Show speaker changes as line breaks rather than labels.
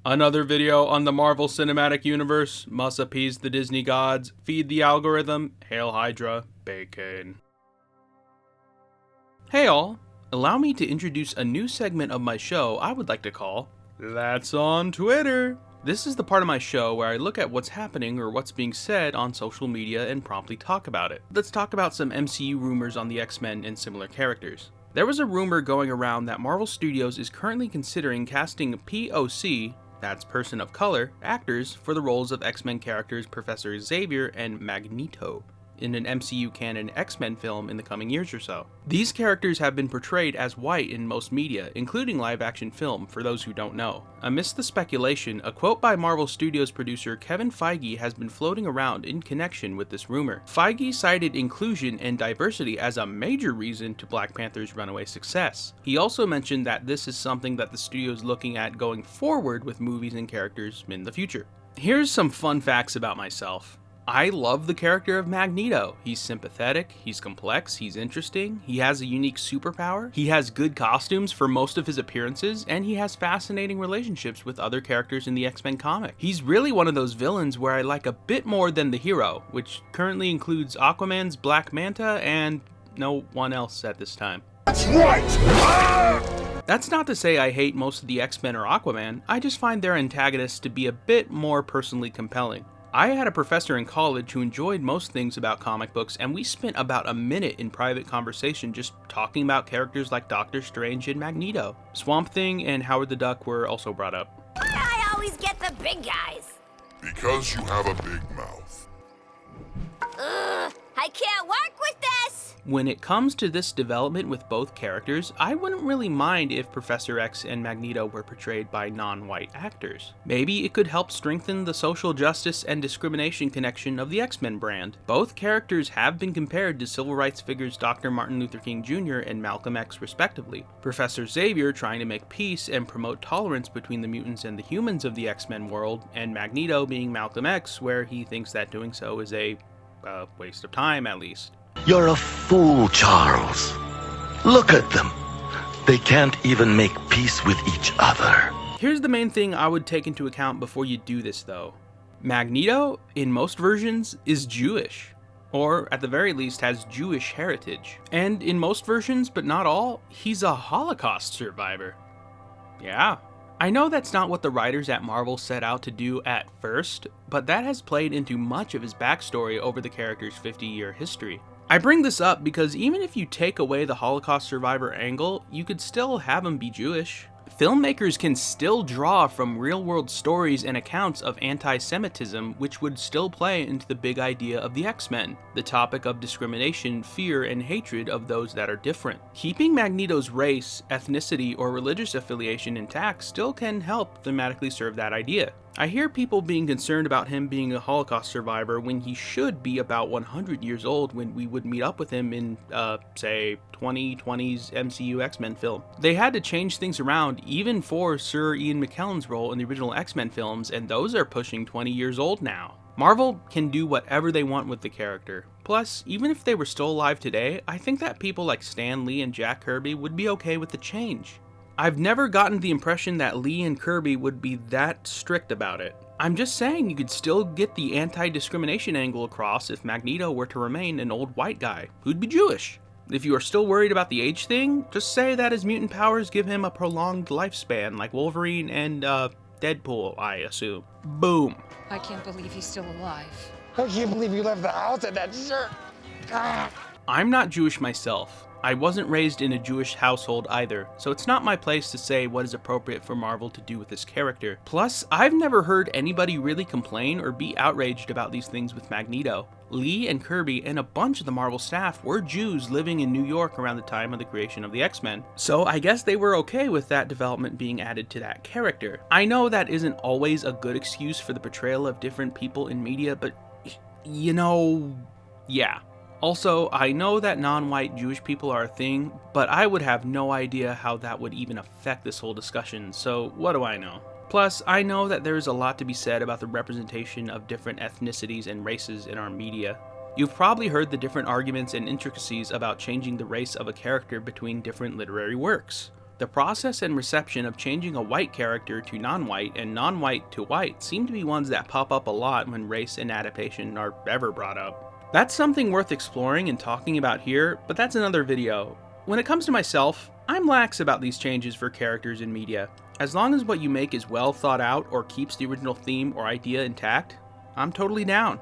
Another video on the Marvel Cinematic Universe, must appease the Disney gods, feed the algorithm, hail Hydra, bacon. Hey all, allow me to introduce a new segment of my show I would like to call, That's on Twitter. This is the part of my show where I look at what's happening or what's being said on social media and promptly talk about it. Let's talk about some MCU rumors on the X-Men and similar characters. There was a rumor going around that Marvel Studios is currently considering casting POC, that's person of color, actors for the roles of X-Men characters Professor Xavier and Magneto in an MCU canon X-Men film in the coming years or so. These characters have been portrayed as white in most media, including live-action film, for those who don't know. Amidst the speculation, a quote by Marvel Studios producer Kevin Feige has been floating around in connection with this rumor. Feige cited inclusion and diversity as a major reason to Black Panther's runaway success. He also mentioned that this is something that the studio is looking at going forward with movies and characters in the future. Here's some fun facts about myself. I love the character of Magneto. He's sympathetic, he's complex, he's interesting, he has a unique superpower, he has good costumes for most of his appearances, and he has fascinating relationships with other characters in the X-Men comic. He's really one of those villains where I like a bit more than the hero, which currently includes Aquaman's Black Manta and no one else at this time. That's right! That's not to say I hate most of the X-Men or Aquaman, I just find their antagonists to be a bit more personally compelling. I had a professor in college who enjoyed most things about comic books, and we spent about a minute in private conversation just talking about characters like Doctor Strange and Magneto. Swamp Thing and Howard the Duck were also brought up.
Why do I always get the big guys?
Because you have a big mouth.
Ugh, I can't work with this!
When it comes to this development with both characters, I wouldn't really mind if Professor X and Magneto were portrayed by non-white actors. Maybe it could help strengthen the social justice and discrimination connection of the X-Men brand. Both characters have been compared to civil rights figures Dr. Martin Luther King Jr. and Malcolm X respectively. Professor Xavier trying to make peace and promote tolerance between the mutants and the humans of the X-Men world, and Magneto being Malcolm X, where he thinks that doing so is a waste of time at least.
You're a fool, Charles. Look at them. They can't even make peace with each other.
Here's the main thing I would take into account before you do this though. Magneto, in most versions, is Jewish. Or, at the very least, has Jewish heritage. And in most versions, but not all, he's a Holocaust survivor. Yeah. I know that's not what the writers at Marvel set out to do at first, but that has played into much of his backstory over the character's 50-year history. I bring this up because even if you take away the Holocaust survivor angle, you could still have him be Jewish. Filmmakers can still draw from real-world stories and accounts of anti-Semitism, which would still play into the big idea of the X-Men, the topic of discrimination, fear, and hatred of those that are different. Keeping Magneto's race, ethnicity, or religious affiliation intact still can help thematically serve that idea. I hear people being concerned about him being a Holocaust survivor when he should be about 100 years old when we would meet up with him in, say, 2020's MCU X-Men film. They had to change things around even for Sir Ian McKellen's role in the original X-Men films, and those are pushing 20 years old now. Marvel can do whatever they want with the character. Plus, even if they were still alive today, I think that people like Stan Lee and Jack Kirby would be okay with the change. I've never gotten the impression that Lee and Kirby would be that strict about it. I'm just saying you could still get the anti-discrimination angle across if Magneto were to remain an old white guy who'd be Jewish. If you are still worried about the age thing, just say that his mutant powers give him a prolonged lifespan like Wolverine and Deadpool, I assume. Boom.
I can't believe he's still alive.
I can't believe you left the house in that shirt.
I'm not Jewish myself. I wasn't raised in a Jewish household either, so it's not my place to say what is appropriate for Marvel to do with this character. Plus, I've never heard anybody really complain or be outraged about these things with Magneto. Lee and Kirby and a bunch of the Marvel staff were Jews living in New York around the time of the creation of the X-Men, so I guess they were okay with that development being added to that character. I know that isn't always a good excuse for the portrayal of different people in media, but you know, yeah. Also, I know that non-white Jewish people are a thing, but I would have no idea how that would even affect this whole discussion, so what do I know? Plus, I know that there is a lot to be said about the representation of different ethnicities and races in our media. You've probably heard the different arguments and intricacies about changing the race of a character between different literary works. The process and reception of changing a white character to non-white and non-white to white seem to be ones that pop up a lot when race and adaptation are ever brought up. That's something worth exploring and talking about here, but that's another video. When it comes to myself, I'm lax about these changes for characters in media. As long as what you make is well thought out or keeps the original theme or idea intact, I'm totally down.